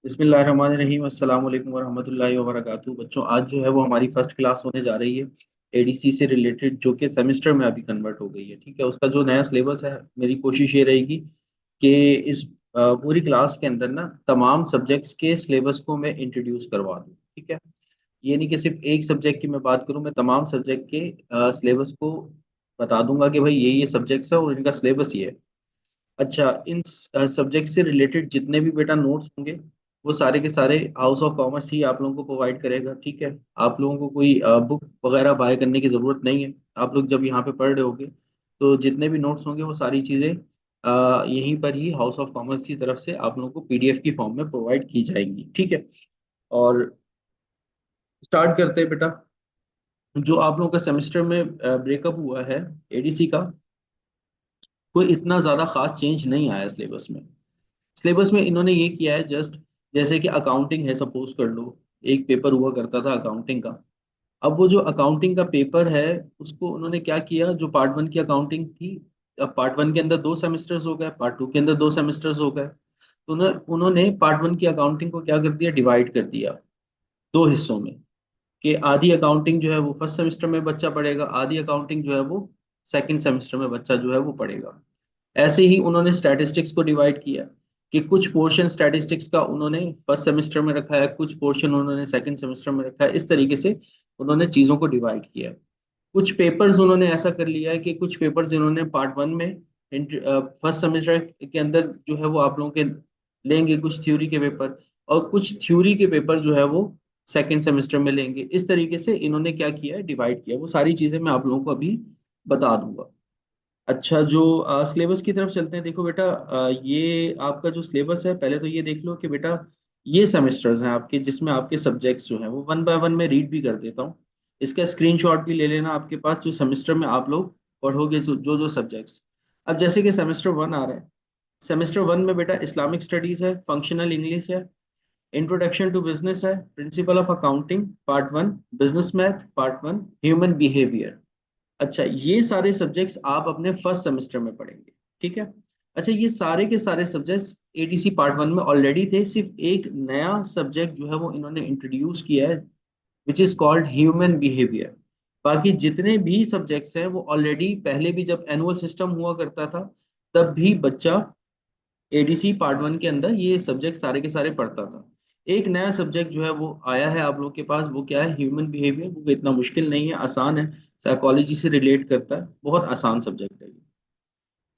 बिस्मिल्लाहिर्रहमानिर्रहीम अस्सलाम वालेकुम वरहमतुल्लाहि वबरकातुहू। बच्चों, आज जो है वो हमारी फर्स्ट क्लास होने जा रही है एडीसी से रिलेटेड, जो कि सेमेस्टर में अभी कन्वर्ट हो गई है। ठीक है, उसका जो नया सिलेबस है, मेरी कोशिश ये रहेगी कि इस पूरी क्लास के अंदर ना तमाम सब्जेक्ट्स के सिलेबस को मैं इंट्रोड्यूस करवा दूँ। ठीक है, ये नहीं कि सिर्फ एक सब्जेक्ट की मैं बात करूँ, मैं तमाम सब्जेक्ट के सिलेबस को बता दूंगा कि भाई ये सब्जेक्ट्स है और इनका सिलेबस ये है। अच्छा, इन सब्जेक्ट से रिलेटेड जितने भी बेटा नोट्स होंगे वो सारे के सारे हाउस ऑफ कॉमर्स ही आप लोगों को प्रोवाइड करेगा। ठीक है, आप लोगों को कोई बुक वगैरह बाय करने की ज़रूरत नहीं है। आप लोग जब यहाँ पे पढ़ रहे होगे तो जितने भी नोट्स होंगे वो सारी चीज़ें यहीं पर ही हाउस ऑफ कॉमर्स की तरफ से आप लोगों को पीडीएफ की फॉर्म में प्रोवाइड की जाएंगी। ठीक है, और स्टार्ट करते हैं बेटा। जो आप लोगों का सेमेस्टर में ब्रेकअप हुआ है एडीसी का, कोई इतना ज़्यादा खास चेंज नहीं आया सिलेबस में। सिलेबस में इन्होंने ये किया है जस्ट, जैसे कि अकाउंटिंग है, सपोज कर लो एक पेपर हुआ करता था अकाउंटिंग का। अब वो जो अकाउंटिंग का पेपर है उसको उन्होंने क्या किया, जो पार्ट वन की अकाउंटिंग थी, अब पार्ट वन के अंदर दो सेमेस्टर्स हो गए, पार्ट टू के अंदर दो सेमेस्टर्स हो गए। तो उन्होंने पार्ट वन की अकाउंटिंग को क्या कर दिया, डिवाइड कर दिया दो हिस्सों में। कि आधी अकाउंटिंग जो है वो फर्स्ट सेमेस्टर में बच्चा पढ़ेगा, आधी अकाउंटिंग जो है वो सेकंड सेमेस्टर में बच्चा जो है वो पढ़ेगा। ऐसे ही उन्होंने स्टैटिस्टिक्स को डिवाइड किया कि कुछ पोर्शन स्टैटिस्टिक्स का उन्होंने फर्स्ट सेमेस्टर में रखा है, कुछ पोर्शन उन्होंने सेकंड सेमेस्टर में रखा है। इस तरीके से उन्होंने चीज़ों को डिवाइड किया है। कुछ पेपर्स उन्होंने ऐसा कर लिया है कि कुछ पेपर्स जिन्होंने पार्ट वन में फर्स्ट सेमेस्टर के अंदर जो है वो आप लोगों के लेंगे कुछ थ्योरी के पेपर, और कुछ थ्योरी के पेपर जो है वो सेकंड सेमेस्टर में लेंगे। इस तरीके से इन्होंने क्या किया है, डिवाइड किया है। वो सारी चीज़ें मैं आप लोगों को अभी बता दूंगा। अच्छा, जो सिलेबस की तरफ चलते हैं। देखो बेटा, ये आपका जो सिलेबस है, पहले तो ये देख लो कि बेटा ये सेमेस्टर्स हैं आपके, जिसमें आपके सब्जेक्ट्स जो हैं वो वन बाय वन मैं रीड भी कर देता हूँ। इसका स्क्रीनशॉट भी ले लेना आपके पास, जो सेमेस्टर में आप लोग पढ़ोगे जो जो जो सब्जेक्ट्स। अब जैसे कि सेमेस्टर वन आ रहा है, सेमेस्टर वन में बेटा इस्लामिक स्टडीज है, फंक्शनल इंग्लिश है, इंट्रोडक्शन टू बिजनेस है, principal of accounting part one, business math part one, human behaviour. अच्छा, ये सारे सब्जेक्ट्स आप अपने फर्स्ट सेमेस्टर में पढ़ेंगे। ठीक है। अच्छा, ये सारे के सारे सब्जेक्ट्स एडीसी पार्ट वन में ऑलरेडी थे, सिर्फ एक नया सब्जेक्ट जो है वो इन्होंने इंट्रोड्यूस किया है, which is called human behaviour. बाकी जितने भी सब्जेक्ट्स हैं वो ऑलरेडी पहले भी जब एनुअल सिस्टम हुआ करता था तब भी बच्चा एडीसी पार्ट वन के अंदर ये सब्जेक्ट सारे के सारे पढ़ता था। एक नया सब्जेक्ट जो है वो आया है आप लोग के पास, वो क्या है, ह्यूमन बिहेवियर। वो इतना मुश्किल नहीं है, आसान है, साइकोलॉजी से रिलेट करता है, बहुत आसान सब्जेक्ट है ये।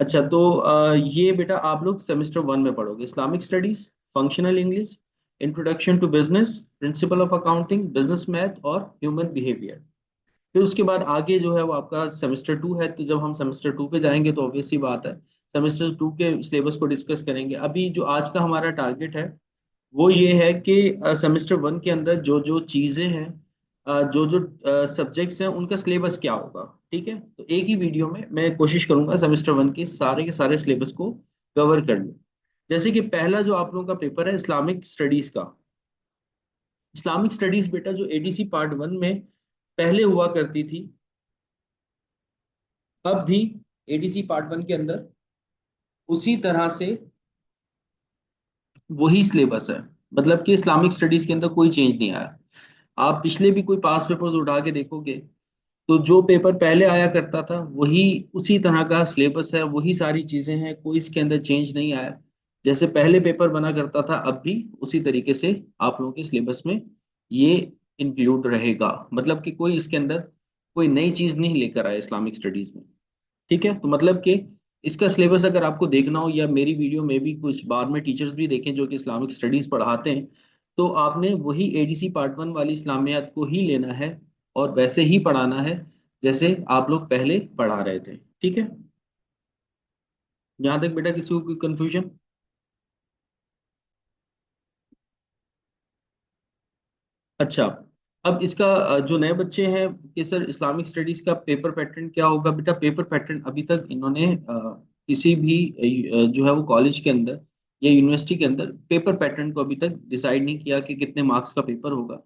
अच्छा, तो ये बेटा आप लोग सेमेस्टर वन में पढ़ोगे Islamic studies, functional English, introduction to business, principle of accounting, business math और ह्यूमन बिहेवियर। फिर उसके बाद आगे जो है वो आपका सेमेस्टर टू है। तो जब हम सेमेस्टर टू पे जाएंगे तो ऑब्वियस सी बात है, सेमेस्टर टू के सिलेबस को डिस्कस करेंगे। अभी जो आज का हमारा टारगेट है वो ये है कि सेमेस्टर वन के अंदर जो जो चीज़ें हैं, जो जो सब्जेक्ट्स हैं, उनका सिलेबस क्या होगा। ठीक है, तो एक ही वीडियो में मैं कोशिश करूंगा सेमेस्टर वन के सारे सिलेबस को कवर कर लूँ। जैसे कि पहला जो आप लोगों का पेपर है इस्लामिक स्टडीज का। इस्लामिक स्टडीज बेटा जो एडीसी पार्ट वन में पहले हुआ करती थी, अब भी एडीसी पार्ट वन के अंदर उसी तरह से वही सिलेबस है। मतलब कि इस्लामिक स्टडीज के अंदर कोई चेंज नहीं आया। आप पिछले भी कोई पास पेपर्स उठा के देखोगे तो जो पेपर पहले आया करता था वही उसी तरह का सिलेबस है, वही सारी चीजें हैं, कोई इसके अंदर चेंज नहीं आया। जैसे पहले पेपर बना करता था अब भी उसी तरीके से आप लोगों के सिलेबस में ये इंक्लूड रहेगा। मतलब कि कोई इसके अंदर कोई नई चीज नहीं लेकर आया इस्लामिक स्टडीज में। ठीक है, तो मतलब कि इसका सिलेबस अगर आपको देखना हो, या मेरी वीडियो में भी कुछ बाद में टीचर्स भी देखें जो कि इस्लामिक स्टडीज पढ़ाते हैं, तो आपने वही एडीसी पार्ट वन वाली इस्लामियात को ही लेना है और वैसे ही पढ़ाना है जैसे आप लोग पहले पढ़ा रहे थे। ठीक है, यहाँ तक बेटा किसी को कोई कंफ्यूजन? अच्छा, अब इसका जो नए बच्चे हैं कि सर इस्लामिक स्टडीज का पेपर पैटर्न क्या होगा। बेटा पेपर पैटर्न अभी तक इन्होंने किसी भी जो है वो कॉलेज के अंदर या यूनिवर्सिटी के अंदर पेपर पैटर्न को अभी तक डिसाइड नहीं किया कि कितने मार्क्स का पेपर होगा।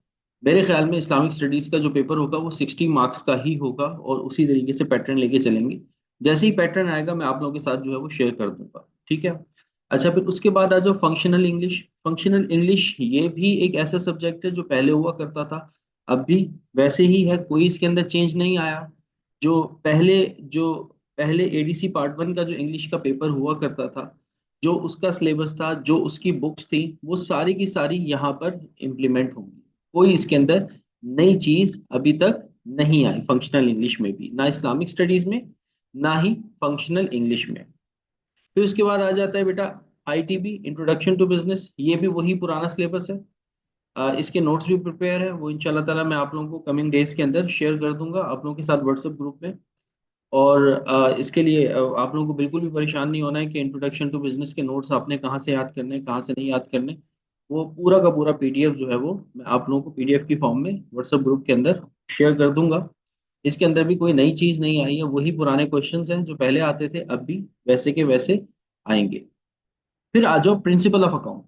मेरे ख्याल में इस्लामिक स्टडीज का जो पेपर होगा वो 60 मार्क्स का ही होगा, और उसी तरीके से पैटर्न लेके चलेंगे। जैसे ही पैटर्न आएगा मैं आप लोगों के साथ जो है वो शेयर कर दूंगा। ठीक है, अच्छा, फिर उसके बाद आ जाओ फंक्शनल इंग्लिश। फंक्शनल इंग्लिश ये भी एक ऐसा सब्जेक्ट है जो पहले हुआ करता था, अब भी वैसे ही है, कोई इसके अंदर चेंज नहीं आया। जो जो पहले एडीसी पार्ट वन का जो इंग्लिश का पेपर हुआ करता था, जो उसका सिलेबस था, जो उसकी बुक्स थी, वो सारी की सारी यहाँ पर इम्प्लीमेंट होंगी। कोई इसके अंदर नई चीज अभी तक नहीं आई फंक्शनल इंग्लिश में भी, ना इस्लामिक स्टडीज में, ना ही फंक्शनल इंग्लिश में। फिर उसके बाद आ जाता है बेटा आईटीबी, इंट्रोडक्शन टू बिजनेस। ये भी वही पुराना सिलेबस है। इसके नोट्स भी प्रिपेयर है, वो इंशाल्लाह ताला मैं आप लोगों को कमिंग डेज के अंदर शेयर कर दूंगा आप लोगों के साथ व्हाट्सएप ग्रुप में। और इसके लिए आप लोगों को बिल्कुल भी परेशान नहीं होना है कि इंट्रोडक्शन टू बिजनेस के नोट्स आपने कहाँ से याद करने हैं, कहाँ से नहीं याद करने। वो पूरा का पूरा पीडीएफ जो है वो मैं आप लोगों को पीडीएफ की फॉर्म में व्हाट्सएप ग्रुप के अंदर शेयर कर दूंगा। इसके अंदर भी कोई नई चीज नहीं आई है, वही पुराने क्वेश्चंस हैं जो पहले आते थे, अब भी वैसे के वैसे आएंगे। फिर आ जाओ प्रिंसिपल ऑफ अकाउंट,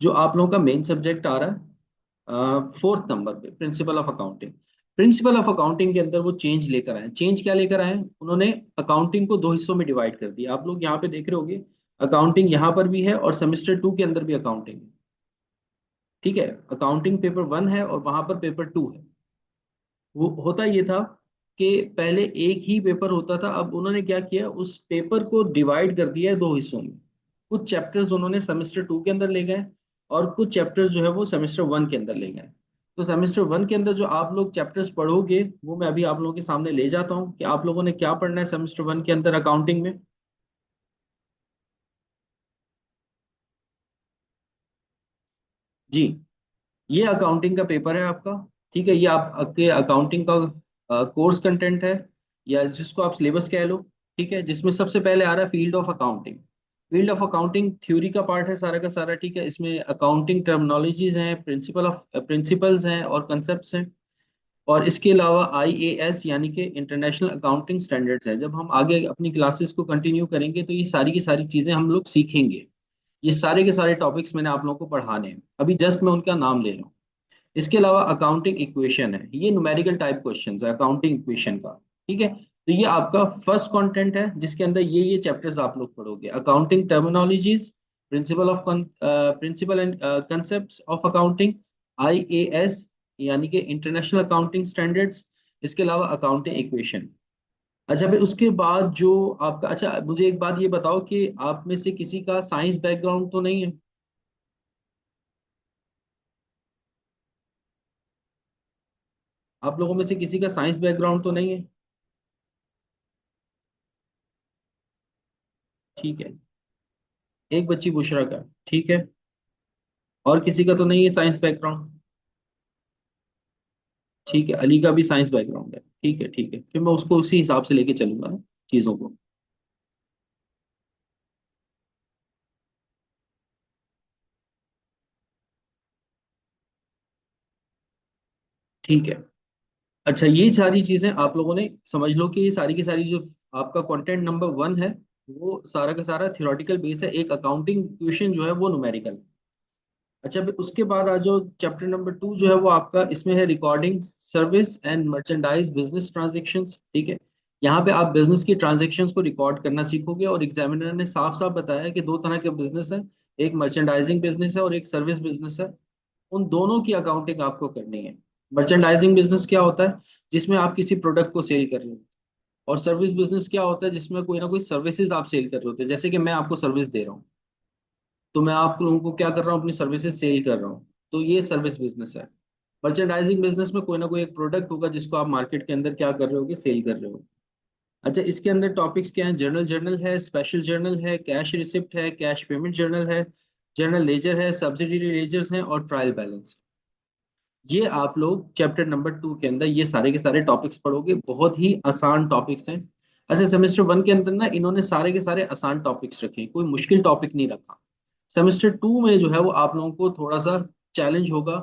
जो आप लोगों का मेन सब्जेक्ट आ रहा है फोर्थ नंबर पे, principal of accounting. Principal of accounting के अंदर वो चेंज लेकर आए। चेंज क्या लेकर आए? उन्होंने अकाउंटिंग को दो हिस्सों में डिवाइड कर दिया। आप लोग यहाँ पे देख रहे होगे, अकाउंटिंग यहाँ पर भी है और सेमेस्टर टू के अंदर भी अकाउंटिंग है। ठीक है, अकाउंटिंग पेपर वन है और वहां पर पेपर टू है। वो होता ये था कि पहले एक ही पेपर होता था, अब उन्होंने क्या किया, उस पेपर को डिवाइड कर दिया है दो हिस्सों में। कुछ चैप्टर्स उन्होंने सेमेस्टर टू के अंदर ले गए और कुछ चैप्टर्स जो है वो सेमेस्टर वन के अंदर ले गए। तो सेमेस्टर वन के अंदर जो आप लोग चैप्टर्स पढ़ोगे वो मैं अभी आप लोगों के सामने ले जाता हूँ कि आप लोगों ने क्या पढ़ना है सेमेस्टर वन के अंदर अकाउंटिंग में। जी, ये अकाउंटिंग का पेपर है आपका। ठीक है, ये आपके अकाउंटिंग का कोर्स कंटेंट है, या जिसको आप सिलेबस कह लो। ठीक है, जिसमें सबसे पहले आ रहा है field of accounting. Field of accounting theory का पार्ट है सारा का सारा। ठीक है, इसमें अकाउंटिंग टर्मिनोलॉजीज हैं, प्रिंसिपल्स हैं और कंसेप्ट्स हैं। और इसके अलावा आईएएस यानी कि इंटरनेशनल अकाउंटिंग स्टैंडर्ड्स है। जब हम आगे अपनी क्लासेस को कंटिन्यू करेंगे तो ये सारी की सारी चीज़ें हम लोग सीखेंगे। ये सारे के सारे टॉपिक्स मैंने आप लोगों को पढ़ाने हैं, अभी जस्ट मैं उनका नाम ले रहा हूँ। इसके अलावा अकाउंटिंग इक्वेशन है, ये न्यूमेरिकल टाइप क्वेश्चन है अकाउंटिंग इक्वेशन का। ठीक है, तो ये आपका फर्स्ट कंटेंट है जिसके अंदर ये चैप्टर्स आप लोग पढ़ोगे। Accounting terminologies, principle and concept of accounting, IAS यानी कि इंटरनेशनल अकाउंटिंग स्टैंडर्ड्स। इसके अलावा अकाउंटिंग इक्वेशन। अच्छा, फिर उसके बाद जो आपका, अच्छा मुझे एक बात ये बताओ कि आप में से किसी का साइंस बैकग्राउंड तो नहीं है? आप लोगों में से किसी का साइंस बैकग्राउंड तो नहीं है? ठीक है, एक बच्ची बुशरा का, ठीक है। और किसी का तो नहीं है साइंस बैकग्राउंड? ठीक है, अली का भी साइंस बैकग्राउंड है, ठीक है ठीक है, फिर मैं उसको उसी हिसाब से लेके चलूंगा ना चीज़ों को। ठीक है, अच्छा ये सारी चीज़ें आप लोगों ने समझ लो कि ये सारी की सारी जो आपका कंटेंट नंबर वन है, वो सारा का सारा थियोरेटिकल बेस है। एक अकाउंटिंग क्वेश्चन जो है वो न्यूमेरिकल। अच्छा, फिर उसके बाद आ जाओ चैप्टर नंबर टू जो है वो आपका, इसमें है recording service and merchandise business transactions. ठीक है, यहाँ पे आप बिजनेस की ट्रांजेक्शन्स को रिकॉर्ड करना सीखोगे, और एग्जामिनर ने साफ साफ बताया कि दो तरह के बिजनेस हैं, एक मर्चेंडाइजिंग बिजनेस है और एक सर्विस बिजनेस है। उन दोनों की अकाउंटिंग आपको करनी है। मर्चेंडाइजिंग बिजनेस क्या होता है? जिसमें आप किसी प्रोडक्ट को सेल कर रहे हो। और सर्विस बिजनेस क्या होता है? जिसमें कोई ना कोई सर्विसेज आप सेल कर रहे होते हैं, जैसे कि मैं आपको सर्विस दे रहा हूँ, तो मैं आप लोगों को क्या कर रहा हूँ, अपनी सर्विसेज सेल कर रहा हूँ, तो ये सर्विस बिजनेस है। मर्चेंडाइजिंग बिजनेस में कोई ना कोई एक प्रोडक्ट होगा जिसको आप मार्केट के अंदर क्या कर रहे होगे, सेल कर रहे हो। अच्छा, इसके अंदर टॉपिक्स क्या हैं? जर्नल जर्नल है, स्पेशल जर्नल है, कैश रिसिप्ट है, कैश पेमेंट जर्नल है, जर्नल लेजर है, सब्सिडरी लेजर्स हैं और ट्रायल बैलेंस। ये आप लोग चैप्टर नंबर टू के अंदर ये सारे के सारे टॉपिक्स पढ़ोगे, बहुत ही आसान टॉपिक्स हैं। अच्छा, सेमेस्टर वन के अंदर ना इन्होंने सारे के सारे आसान टॉपिक्स रखे, कोई मुश्किल टॉपिक नहीं रखा। सेमेस्टर टू में जो है वो आप लोगों को थोड़ा सा चैलेंज होगा,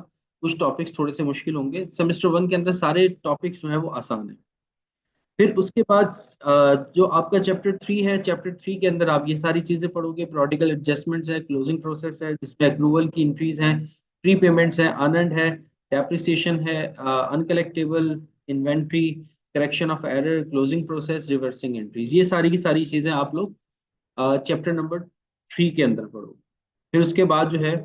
कुछ टॉपिक्स थोड़े से मुश्किल होंगे। सेमेस्टर वन के अंदर सारे टॉपिक्स जो है वो आसान है। फिर उसके बाद जो आपका चैप्टर थ्री है, चैप्टर थ्री के अंदर आप ये सारी चीजें पढ़ोगे। प्रोडिकल एडजस्टमेंट्स है, क्लोजिंग प्रोसेस है जिसमें अक्रूवल की एंट्रीज हैं, प्री पेमेंट्स हैं, अनंड है, डेप्रिसिएशन है, uncollectible inventory, correction of error, closing process, reversing entries. ये सारी की सारी चीजें आप लोग चैप्टर नंबर 3 के अंदर पढ़ो। फिर उसके बाद जो है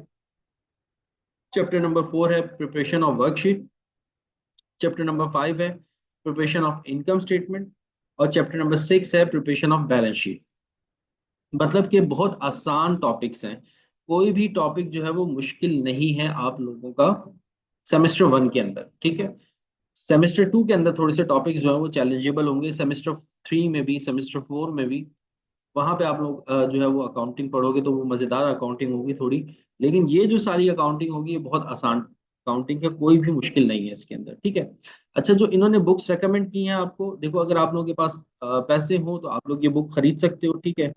चैप्टर नंबर 4 है preparation of worksheet. Chapter number 5 है प्रिपरेशन ऑफ इनकम स्टेटमेंट। और चैप्टर नंबर 6 है प्रिपरेशन ऑफ बैलेंस शीट। मतलब कि बहुत आसान टॉपिक्स हैं। कोई भी टॉपिक जो है वो मुश्किल नहीं है आप लोगों का सेमेस्टर 1 के अंदर, ठीक है। सेमेस्टर 2 के अंदर थोड़े से टॉपिक्स जो है वो चैलेंजेबल होंगे, सेमेस्टर 3 में भी, सेमेस्टर 4 में भी। वहां पे आप लोग जो है वो अकाउंटिंग पढ़ोगे तो वो मजेदार अकाउंटिंग होगी थोड़ी। लेकिन ये जो सारी अकाउंटिंग होगी ये बहुत आसान अकाउंटिंग है, कोई भी मुश्किल नहीं है इसके अंदर, ठीक है। अच्छा, जो इन्होंने बुक्स रेकमेंड की हैं आपको, देखो अगर आप लोगों के पास पैसे हो तो आप लोग ये बुक खरीद सकते हो, ठीक है।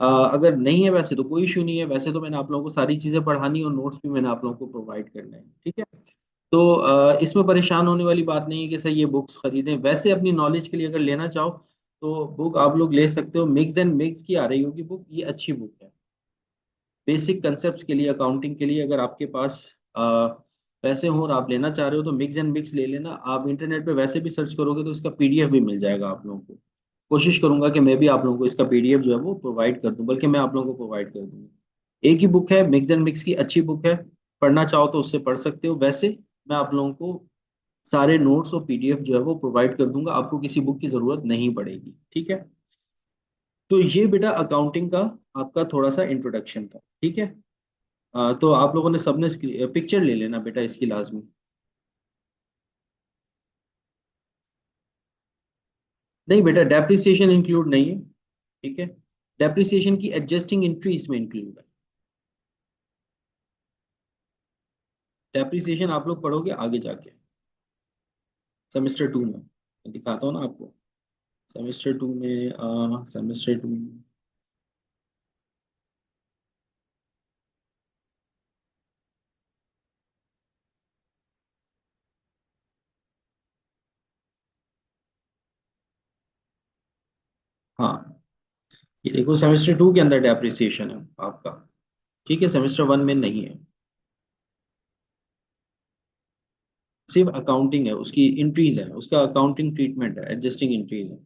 अगर नहीं है वैसे तो कोई इशू नहीं है, वैसे तो मैंने आप लोगों को सारी चीजें पढ़ानी और नोट्स भी मैंने आप लोगों को प्रोवाइड करना है, ठीक है। तो इसमें परेशान होने वाली बात नहीं है कि सर ये बुक्स खरीदें। वैसे अपनी नॉलेज के लिए अगर लेना चाहो तो बुक आप लोग ले सकते हो, मिक्स एंड मिक्स की आ रही होगी बुक, ये अच्छी बुक है। बेसिक कंसेप्ट के लिए, अकाउंटिंग के लिए अगर आपके पास पैसे हो और आप लेना चाह रहे हो तो मिक्स एंड मिक्स ले लेना। आप इंटरनेट पे वैसे भी सर्च करोगे तो इसका पीडीएफ भी मिल जाएगा आप लोगों को। कोशिश करूंगा कि मैं भी आप लोगों को इसका पीडीएफ जो है वो प्रोवाइड कर दूं, बल्कि मैं आप लोगों को प्रोवाइड कर दूंगा। एक ही बुक है, मिक्स एंड मिक्स की, अच्छी बुक है। पढ़ना चाहो तो उससे पढ़ सकते हो। वैसे मैं आप लोगों को सारे नोट्स और पीडीएफ जो है वो प्रोवाइड कर दूंगा, आपको किसी बुक की जरूरत नहीं पड़ेगी, ठीक है। तो ये बेटा अकाउंटिंग का आपका थोड़ा सा इंट्रोडक्शन था, ठीक है। तो आप लोगों ने सबने पिक्चर ले लेना बेटा इसकी लाजमी। नहीं बेटा, डेप्रिसिएशन इंक्लूड नहीं है, ठीक है। डेप्रिसिएशन की एडजस्टिंग एंट्री इसमें इंक्लूड है। डेप्रिसिएशन आप लोग पढ़ोगे आगे जाके सेमेस्टर 2 में, मैं दिखाता हूँ ना आपको। सेमेस्टर 2 में सेमेस्टर 2 में हाँ, ये देखो सेमेस्टर 2 के अंदर डेप्रिसिएशन है आपका, ठीक है। सेमेस्टर 1 में नहीं है, सिर्फ अकाउंटिंग है, उसकी इंट्रीज है, उसका अकाउंटिंग ट्रीटमेंट है, एडजस्टिंग इंट्रीज है,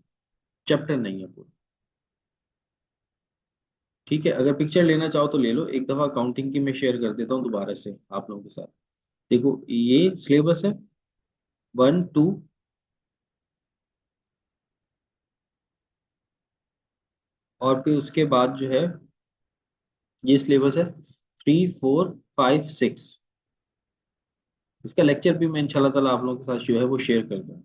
चैप्टर नहीं है पूरा, ठीक है। अगर पिक्चर लेना चाहो तो ले लो एक दफा, अकाउंटिंग की मैं शेयर कर देता हूँ दोबारा से आप लोगों के साथ। देखो ये सिलेबस है 1 2, और फिर उसके बाद जो है ये सिलेबस है 3 4 5 6। इसका लेक्चर भी मैं इंशाल्लाह ताला आप लोगों के साथ जो है वो शेयर कर दूँ।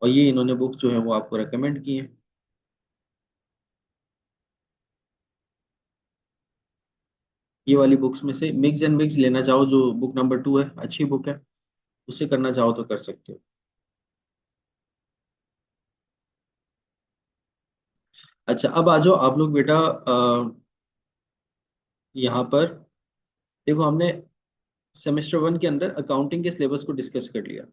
और ये इन्होंने बुक्स जो है वो आपको रेकमेंड की हैं। ये वाली बुक्स में से मिक्स एंड मिक्स लेना चाहो, जो बुक नंबर 2 है, अच्छी बुक है, उससे करना चाहो तो कर सकते हो। अच्छा, अब आ जाओ आप लोग बेटा यहाँ पर। देखो हमने सेमेस्टर 1 के अंदर अकाउंटिंग के सिलेबस को डिस्कस कर लिया।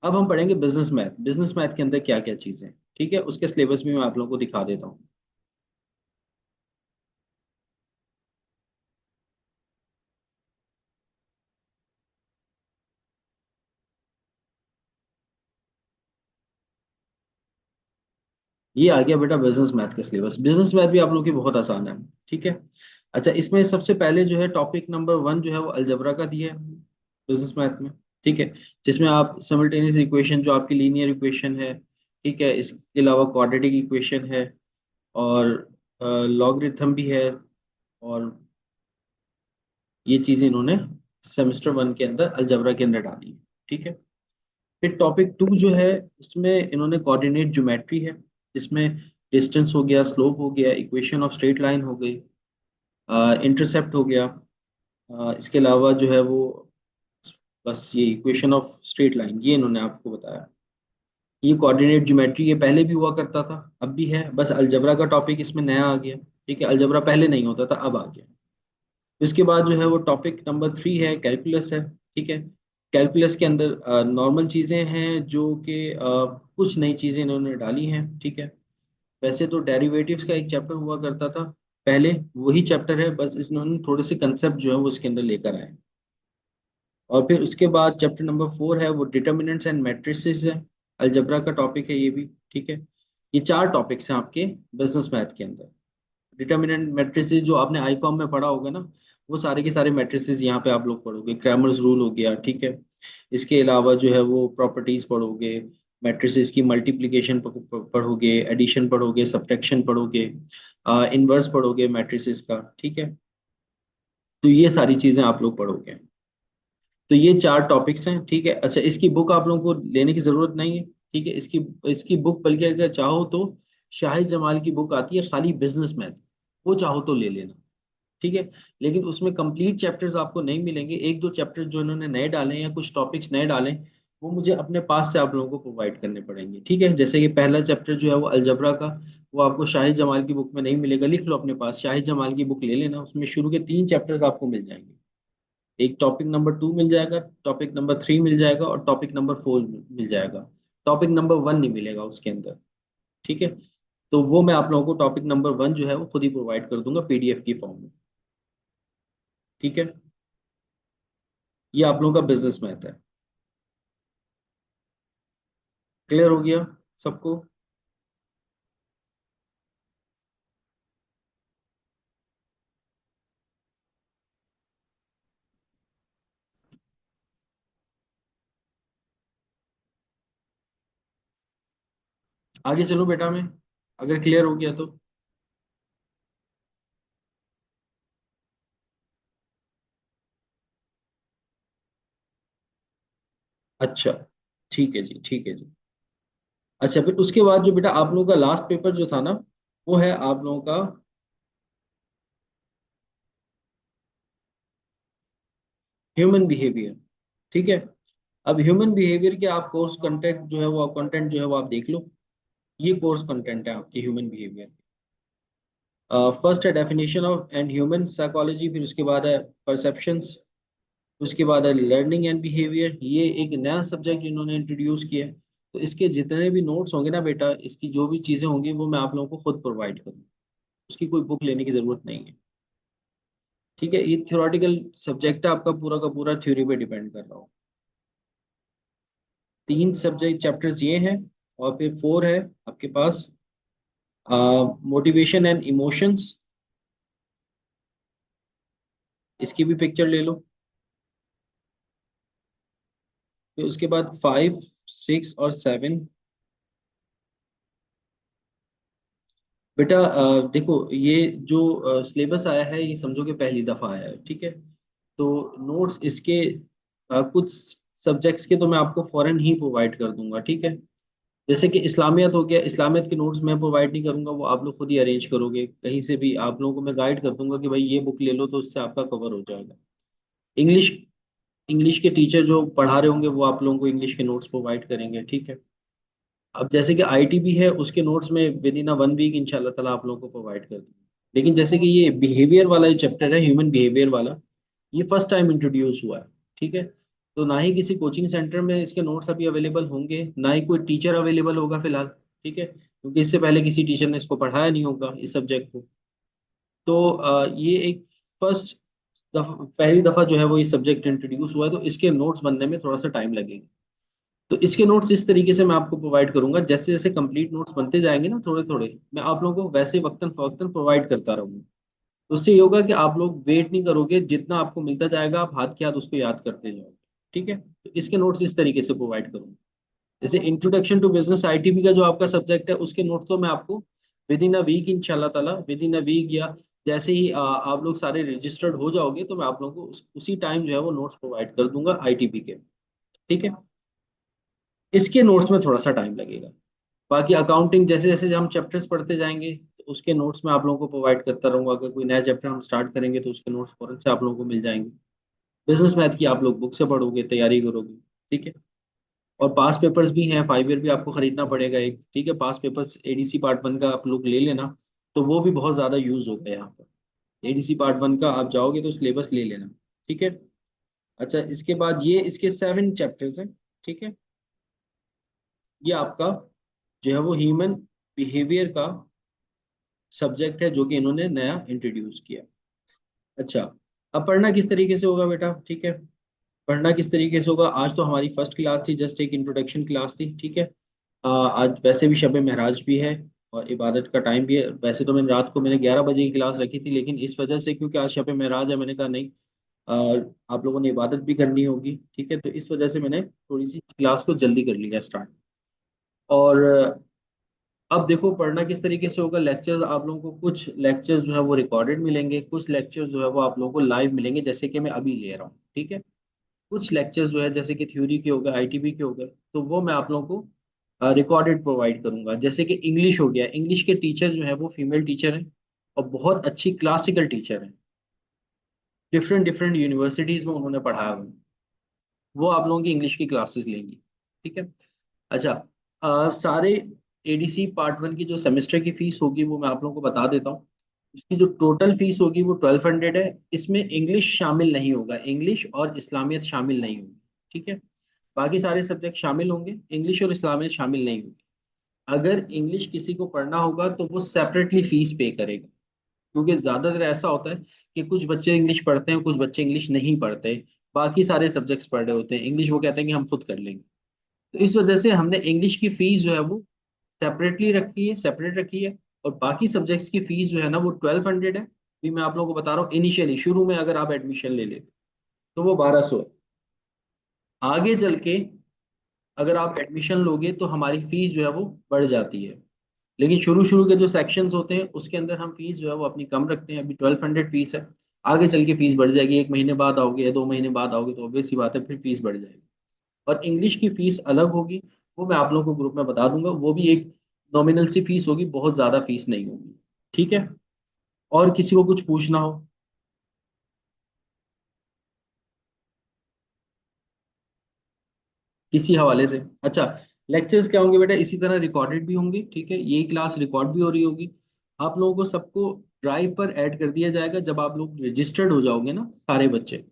अब हम पढ़ेंगे बिजनेस मैथ। बिजनेस मैथ के अंदर क्या क्या चीज़ें हैं, ठीक है, उसके सिलेबस भी मैं आप लोगों को दिखा देता हूँ। ये आ गया बेटा बिजनेस मैथ का सिलेबस। बिजनेस मैथ भी आप लोगों की बहुत आसान है, ठीक है। अच्छा, इसमें सबसे पहले जो है टॉपिक नंबर 1 जो है वो अलजबरा का दिया है बिजनेस मैथ में, ठीक है। जिसमें आप सिमल्टेनियस इक्वेशन, जो आपकी लीनियर इक्वेशन है, ठीक है, इसके अलावा क्वाड्रेटिक इक्वेशन है, और लॉगरिथम भी है, और ये चीज़ें इन्होंने सेमेस्टर 1 के अंदर अलजबरा के अंदर डाली है, ठीक है। फिर टॉपिक 2 जो है उसमें इन्होंने कोऑर्डिनेट ज्योमेट्री है, जिसमें डिस्टेंस हो गया, स्लोप हो गया, इक्वेशन ऑफ स्ट्रेट लाइन हो गई, इंटरसेप्ट हो गया। इसके अलावा जो है वो बस ये इक्वेशन ऑफ स्ट्रेट लाइन ये इन्होंने आपको बताया। ये कोऑर्डिनेट ज्योमेट्री ये पहले भी हुआ करता था, अब भी है, बस अलजबरा का टॉपिक इसमें नया आ गया, ठीक है। अलजबरा पहले नहीं होता था, अब आ गया। इसके बाद जो है वो टॉपिक नंबर 3 है, कैलकुलस है, ठीक है। कैलकुलस के अंदर नॉर्मल चीज़ें हैं जो कि कुछ नई चीज़ें इन्होंने डाली हैं, ठीक है। वैसे तो डेरिवेटिव्स का एक चैप्टर हुआ करता था पहले, वही चैप्टर है, बस इन्होंने थोड़े से कंसेप्ट जो है वो इसके अंदर लेकर आए। और फिर उसके बाद चैप्टर नंबर 4 है वो डिटर्मिनेंट्स एंड मैट्रिसेस है, अलजबरा का टॉपिक है ये भी, ठीक है। ये 4 टॉपिक्स हैं आपके बिजनेस मैथ के अंदर। डिटर्मिनेंट मैट्रिसेस जो आपने आईकॉम में पढ़ा होगा ना, वो सारे के सारे मैट्रिसेस यहाँ पे आप लोग पढ़ोगे। क्रैमर्स रूल हो गया, ठीक है। इसके अलावा जो है वो प्रॉपर्टीज पढ़ोगे, मैट्रिसेस की मल्टीप्लिकेशन पढ़ोगे, एडिशन पढ़ोगे, सब्ट्रैक्शन पढ़ोगे, इनवर्स पढ़ोगे मैट्रिसेस का, ठीक है। तो ये सारी चीजें आप लोग पढ़ोगे। तो ये चार टॉपिक्स हैं, ठीक है। अच्छा, इसकी बुक आप लोगों को लेने की जरूरत नहीं है, ठीक है। इसकी इसकी बुक बल्कि अगर चाहो तो शाहिद जमाल की बुक आती है खाली बिजनेस मैथ, वो चाहो तो ले लेना, ठीक है। लेकिन उसमें कंप्लीट चैप्टर्स आपको नहीं मिलेंगे। एक दो चैप्टर्स जो इन्होंने नए डाले हैं या कुछ टॉपिक्स नए डाले हैं, वो मुझे अपने पास से आप लोगों को प्रोवाइड करने पड़ेंगे, ठीक है। जैसे कि पहला चैप्टर जो है वो अलजबरा का, वो आपको शाहिद जमाल की बुक में नहीं मिलेगा। लिख लो अपने पास, शाहिद जमाल की बुक ले लेना, उसमें शुरू के 3 चैप्टर्स आपको मिल जाएंगे। एक टॉपिक नंबर 2 मिल जाएगा, टॉपिक नंबर 3 मिल जाएगा, और टॉपिक नंबर 4 मिल जाएगा। टॉपिक नंबर 1 नहीं मिलेगा उसके अंदर, ठीक है। तो वो मैं आप लोगों को टॉपिक नंबर 1 जो है वो खुद ही प्रोवाइड कर दूंगा पीडीएफ की फॉर्म में, ठीक है। ये आप लोगों का बिजनेस मैथ है। क्लियर हो गया सबको? आगे चलो बेटा मैं, अगर क्लियर हो गया तो। अच्छा, ठीक है जी, ठीक है जी। अच्छा, फिर उसके बाद जो बेटा आप लोगों का लास्ट पेपर जो था ना, वो है आप लोगों का ह्यूमन बिहेवियर, ठीक है। अब ह्यूमन बिहेवियर के आप कोर्स कंटेंट जो है वो कंटेंट जो है वो आप देख लो। ये कोर्स कंटेंट है आपके ह्यूमन बिहेवियर। फर्स्ट है definition of and human psychology, फिर उसके बाद है परसेप्शंस, उसके बाद है लर्निंग एंड बिहेवियर। ये एक नया सब्जेक्ट इन्होंने इंट्रोड्यूस किया है। तो इसके जितने भी नोट्स होंगे ना बेटा, इसकी जो भी चीज़ें होंगी वो मैं आप लोगों को खुद प्रोवाइड करूँ, उसकी कोई बुक लेने की ज़रूरत नहीं है, ठीक है। ये थ्योरेटिकल सब्जेक्ट है आपका, पूरा का पूरा थ्योरी पे डिपेंड कर रहा हो। 3 सब्जेक्ट चैप्टर्स ये हैं, और फिर 4 है आपके पास मोटिवेशन एंड इमोशंस। इसकी भी पिक्चर ले लो। फिर उसके बाद 5, 6 और 7। बेटा देखो, ये जो सिलेबस आया है ये समझो कि पहली दफ़ा आया है, ठीक है। तो नोट्स इसके कुछ सब्जेक्ट्स के तो मैं आपको फ़ौरन ही प्रोवाइड कर दूंगा, ठीक है। जैसे कि इस्लामियत हो गया, इस्लामियत के नोट्स मैं प्रोवाइड नहीं करूंगा, वो आप लोग खुद ही अरेंज करोगे कहीं से भी। आप लोगों को मैं गाइड कर दूंगा कि भाई ये बुक ले लो, तो उससे आपका कवर हो जाएगा। इंग्लिश इंग्लिश के टीचर जो पढ़ा रहे होंगे वो आप लोगों को इंग्लिश के नोट्स प्रोवाइड करेंगे, ठीक है। अब जैसे कि आईटीबी है, उसके नोट्स में विद इन अ 1 वीक इंशाल्लाह ताला आप लोगों को प्रोवाइड कर दूंगा। लेकिन जैसे कि ये बिहेवियर वाला जो चैप्टर है, ह्यूमन बिहेवियर वाला, ये फर्स्ट टाइम इंट्रोड्यूस हुआ है, ठीक है। तो ना ही किसी कोचिंग सेंटर में इसके नोट्स अभी अवेलेबल होंगे, ना ही कोई टीचर अवेलेबल होगा फिलहाल, ठीक है, क्योंकि इससे पहले किसी टीचर ने इसको पढ़ाया नहीं होगा इस सब्जेक्ट को। तो ये एक फर्स्ट पहली दफा जो है वो ये सब्जेक्ट इंट्रोड्यूस हुआ है, तो इसके नोट्स बनने में थोड़ा सा टाइम लगेगा। तो इसके नोट्स इस तरीके से मैं आपको प्रोवाइड करूंगा, जैसे जैसे कंप्लीट नोट्स बनते जाएंगे ना थोड़े थोड़े, मैं आप लोगों को वैसे वक्तन फवक्तन प्रोवाइड करता रहूंगा। तो उससे ये होगा कि आप लोग वेट नहीं करोगे, जितना आपको मिलता जाएगा आप हाथ के हाथ उसको याद करते जाओगे, ठीक है। तो इसके नोट्स इस तरीके से प्रोवाइड करूंगा। जैसे इंट्रोडक्शन टू बिजनेस आईटीबी का जो आपका सब्जेक्ट है, उसके नोट्स तो मैं आपको विद इन अ वीक इंशाल्लाह ताला, विद इन अ वीक या जैसे ही आप लोग सारे रजिस्टर्ड हो जाओगे, तो मैं आप लोगों को उसी टाइम जो है वो नोट्स प्रोवाइड कर दूंगा आईटीबी के, ठीक है। इसके नोट्स में थोड़ा सा टाइम लगेगा। बाकी अकाउंटिंग जैसे जैसे हम चैप्टर्स पढ़ते जाएंगे, तो उसके नोट्स मैं आप लोगों को प्रोवाइड करता रहूंगा। अगर कोई नया चैप्टर हम स्टार्ट करेंगे तो उसके नोट्स फौरन से आप लोगों को मिल जाएंगे। बिजनेस मैथ की आप लोग बुक से पढ़ोगे, तैयारी करोगे, ठीक है। और पास पेपर्स भी हैं, 5 ईयर भी आपको खरीदना पड़ेगा एक, ठीक है। पास पेपर्स एडीसी पार्ट 1 का आप लोग ले लेना, तो वो भी बहुत ज़्यादा यूज होगा यहाँ पर। एडीसी पार्ट 1 का आप जाओगे तो सिलेबस ले लेना, ठीक है। अच्छा, इसके बाद ये इसके 7 चैप्टर्स हैं, ठीक है। ये आपका जो है वो ह्यूमन बिहेवियर का सब्जेक्ट है, जो कि इन्होंने नया इंट्रोड्यूस किया। अच्छा, अब पढ़ना किस तरीके से होगा बेटा, ठीक है। पढ़ना किस तरीके से होगा, आज तो हमारी फर्स्ट क्लास थी, जस्ट एक इंट्रोडक्शन क्लास थी, ठीक है। आज वैसे भी शब महराज भी है, और इबादत का टाइम भी है। वैसे तो मैंने रात को मैंने 11 बजे की क्लास रखी थी, लेकिन इस वजह से क्योंकि आज शब मेराज है, मैंने कहा नहीं, आप लोगों ने इबादत भी करनी होगी, ठीक है, तो इस वजह से मैंने थोड़ी सी क्लास को जल्दी कर लिया स्टार्ट। और अब देखो पढ़ना किस तरीके से होगा। लेक्चर्स आप लोगों को, कुछ लेक्चर्स जो है वो रिकॉर्डेड मिलेंगे, कुछ लेक्चर्स जो है वो आप लोगों को लाइव मिलेंगे, जैसे कि मैं अभी ले रहा हूँ, ठीक है। कुछ लेक्चर्स जो है जैसे कि थ्योरी के हो गए, आईटीबी के हो गए, तो वो मैं आप लोगों को रिकॉर्डेड प्रोवाइड करूंगा। जैसे कि इंग्लिश हो गया, इंग्लिश के टीचर जो है वो फीमेल टीचर हैं और बहुत अच्छी क्लासिकल टीचर हैं, डिफरेंट डिफरेंट यूनिवर्सिटीज में उन्होंने पढ़ाया हुआ है। वो आप लोगों की इंग्लिश की क्लासेस लेंगी, ठीक है। अच्छा, सारे एडीसी पार्ट 1 की जो सेमेस्टर की फीस होगी वो मैं आप लोगों को बता देता हूँ। उसकी जो टोटल फीस होगी वो 1200 है। इसमें इंग्लिश शामिल नहीं होगा, इंग्लिश और इस्लामियत शामिल नहीं होगी, ठीक है। बाकी सारे सब्जेक्ट शामिल होंगे, इंग्लिश और इस्लामियत शामिल नहीं होगी। अगर इंग्लिश किसी को पढ़ना होगा तो वो सेपरेटली फीस पे करेगा, क्योंकि ज्यादातर ऐसा होता है कि कुछ बच्चे इंग्लिश पढ़ते हैं, कुछ बच्चे इंग्लिश नहीं पढ़ते, बाकी सारे सब्जेक्ट्स पढ़ रहे होते हैं, इंग्लिश वो कहते हैं कि हम खुद कर लेंगे। तो इस वजह से हमने इंग्लिश की फीस जो है वो सेपरेटली रखी है, सेपरेट रखी है। और बाकी सब्जेक्ट्स की फीस जो है ना वो 1200 है। भी मैं आप लोगों को बता रहा हूँ, इनिशियली शुरू में अगर आप एडमिशन ले लेते तो वो 1200 है। आगे चल के अगर आप एडमिशन लोगे तो हमारी फीस जो है वो बढ़ जाती है। लेकिन शुरू शुरू के जो सेक्शंस होते हैं उसके अंदर हम फीस जो है वो अपनी कम रखते हैं। अभी 1200 फीस है, आगे चल के फीस बढ़ जाएगी। 1 महीने बाद आओगे या 2 महीने बाद आओगे तो ऑब्वियस सी बात है, फिर फीस बढ़ जाएगी। और इंग्लिश की फीस अलग होगी, वो मैं आप लोगों को ग्रुप में बता दूंगा। वो भी एक नॉमिनल सी फीस होगी, बहुत ज़्यादा फीस नहीं होगी, ठीक है। और किसी को कुछ पूछना हो किसी हवाले से। अच्छा, लेक्चर्स क्या होंगे बेटा, इसी तरह रिकॉर्डेड भी होंगे, ठीक है। यही क्लास रिकॉर्ड भी हो रही होगी। आप लोगों को सबको ड्राइव पर ऐड कर दिया जाएगा जब आप लोग रजिस्टर्ड हो जाओगे ना सारे बच्चे।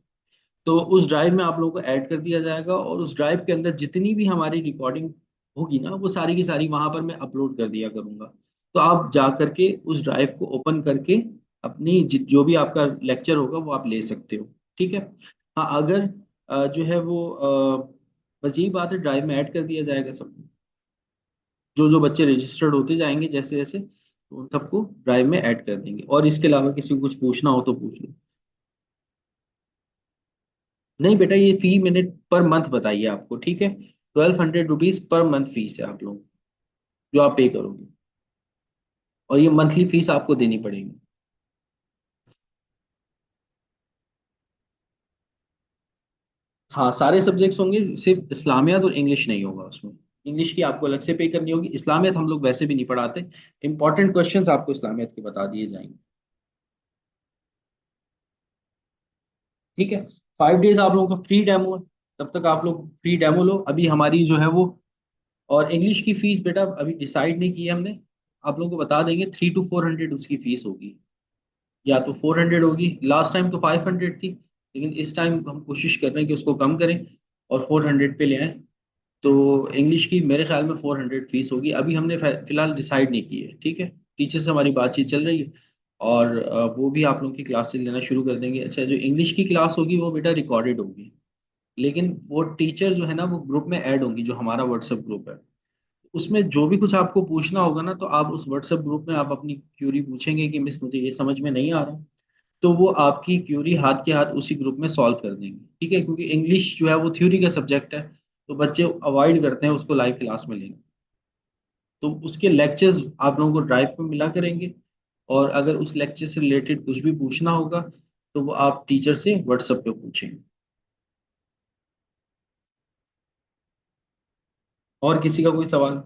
तो उस ड्राइव में आप लोगों को ऐड कर दिया जाएगा, और उस ड्राइव के अंदर जितनी भी हमारी रिकॉर्डिंग होगी ना वो सारी की सारी वहां पर मैं अपलोड कर दिया करूंगा। तो आप जा करके उस ड्राइव को ओपन करके अपनी जो भी आपका लेक्चर होगा वो आप ले सकते हो, ठीक है। हाँ, अगर जो है वो बस यही बात है, ड्राइव में ऐड कर दिया जाएगा सब। जो जो बच्चे रजिस्टर्ड होते जाएंगे जैसे जैसे, तो उन सबको ड्राइव में ऐड कर देंगे। और इसके अलावा किसी को कुछ पूछना हो तो पूछ लो। नहीं बेटा, ये फी मैंने पर मंथ बताई है आपको, ठीक है। 1200 रुपीज पर मंथ फीस है आप लोग जो आप पे करोगे, और ये मंथली फीस आपको देनी पड़ेगी। हाँ, सारे सब्जेक्ट्स होंगे, सिर्फ इस्लामियात और इंग्लिश नहीं होगा उसमें। इंग्लिश की आपको अलग से पे करनी होगी, इस्लामियत हम लोग वैसे भी नहीं पढ़ाते। इंपॉर्टेंट क्वेश्चंस आपको इस्लामियत के बता दिए जाएंगे, ठीक है। 5 डेज आप लोगों का फ्री डेमो है, तब तक आप लोग फ्री डेमो लो। अभी हमारी जो है वो, और इंग्लिश की फीस बेटा अभी डिसाइड नहीं की है हमने, आप लोगों को बता देंगे। 3 to 400 उसकी फीस होगी, या तो 400 होगी। लास्ट टाइम तो 500 थी, लेकिन इस टाइम हम कोशिश कर रहे हैं कि उसको कम करें और 400 पे ले आए। तो इंग्लिश की मेरे ख्याल में 400 फीस होगी। अभी हमने फिलहाल डिसाइड नहीं की है, ठीक है। टीचर से हमारी बातचीत चल रही है, और वो भी आप लोगों की क्लासेस लेना शुरू कर देंगे। अच्छा, जो इंग्लिश की क्लास होगी वो बेटा रिकॉर्डेड होगी, लेकिन वो टीचर जो है ना वो ग्रुप में ऐड होंगी, जो हमारा व्हाट्सएप ग्रुप है। उसमें जो भी कुछ आपको पूछना होगा ना, तो आप उस व्हाट्सएप ग्रुप में आप अपनी क्यूरी पूछेंगे कि मिस मुझे ये समझ में नहीं आ रहा, तो वो आपकी क्यूरी हाथ के हाथ उसी ग्रुप में सॉल्व कर देंगे, ठीक है। क्योंकि इंग्लिश जो है वो थ्योरी का सब्जेक्ट है, तो बच्चे अवॉइड करते हैं उसको लाइव क्लास में लेना। तो उसके लेक्चर्स आप लोगों को ड्राइव पे मिला करेंगे, और अगर उस लेक्चर से रिलेटेड कुछ भी पूछना होगा तो वो आप टीचर से व्हाट्सएप पे पूछेंगे। और किसी का कोई सवाल?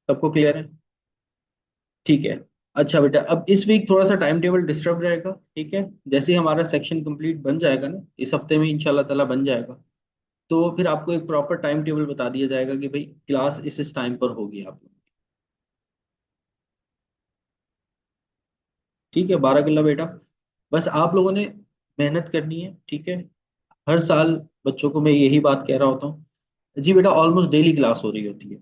सबको क्लियर है? ठीक है। अच्छा बेटा, अब इस वीक थोड़ा सा टाइम टेबल डिस्टर्ब रहेगा, ठीक है। जैसे ही हमारा सेक्शन कंप्लीट बन जाएगा ना, इस हफ्ते में इंशाल्लाह ताला बन जाएगा, तो फिर आपको एक प्रॉपर टाइम टेबल बता दिया जाएगा कि भाई क्लास इस टाइम पर होगी आप लोग, ठीक है। 12 किल्ला बेटा, बस आप लोगों ने मेहनत करनी है, ठीक है। हर साल बच्चों को मैं यही बात कह रहा होता हूँ। जी बेटा, ऑलमोस्ट डेली क्लास हो रही होती है।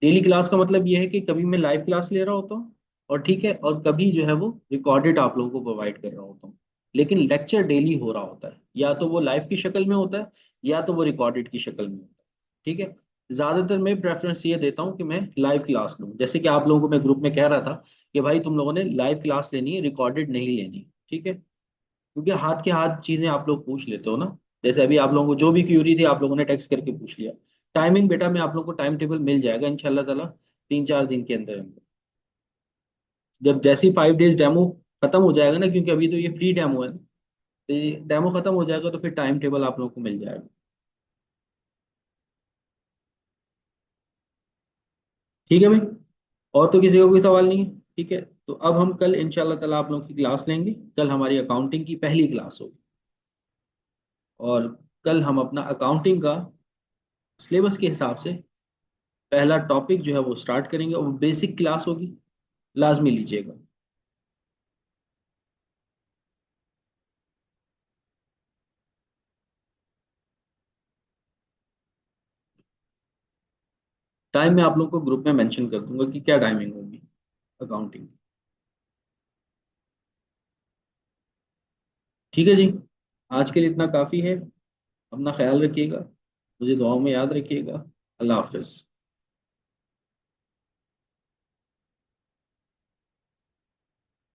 डेली क्लास का मतलब ये है कि कभी मैं लाइव क्लास ले रहा होता हूँ, और ठीक है, और कभी जो है वो रिकॉर्डेड आप लोगों को प्रोवाइड कर रहा होता हूँ। लेकिन लेक्चर डेली हो रहा होता है, या तो वो लाइव की शक्ल में होता है या तो वो रिकॉर्डेड की शक्ल में होता है। ठीक है। ज्यादातर मैं प्रेफरेंस ये देता हूँ कि मैं लाइव क्लास लूँ, जैसे कि आप लोगों को मैं ग्रुप में कह रहा था कि भाई तुम लोगों ने लाइव क्लास लेनी है, रिकॉर्डेड नहीं लेनी। ठीक है, क्योंकि हाथ के हाथ चीजें आप लोग पूछ लेते हो ना। जैसे अभी आप लोगों को जो भी क्यूरी थी आप लोगों ने टेक्स्ट करके पूछ लिया। टाइमिंग बेटा मैं आप लोगों को टाइम टेबल मिल जाएगा इंशाल्लाह ताला 3-4 दिन के अंदर अंदर। जब जैसे ही 5 डेज डेमो खत्म हो जाएगा ना, क्योंकि अभी तो ये फ्री डेमो है ना, तो ये डेमो खत्म हो जाएगा तो फिर टाइम टेबल आप लोगों को मिल जाएगा। ठीक है भाई, और तो किसी का कोई सवाल नहीं है? ठीक है, तो अब हम कल इंशाल्लाह ताला आप लोगों की क्लास लेंगे। कल हमारी अकाउंटिंग की पहली क्लास होगी, और कल हम अपना अकाउंटिंग का सिलेबस के हिसाब से पहला टॉपिक जो है वो स्टार्ट करेंगे, और बेसिक क्लास होगी, लाजमी लीजिएगा। टाइम मैं आप लोगों को ग्रुप में मेंशन कर दूंगा कि क्या टाइमिंग होगी अकाउंटिंग। ठीक है जी, आज के लिए इतना काफ़ी है। अपना ख्याल रखिएगा, मुझे दुआओं में याद रखिएगा। अल्लाह हाफिज़।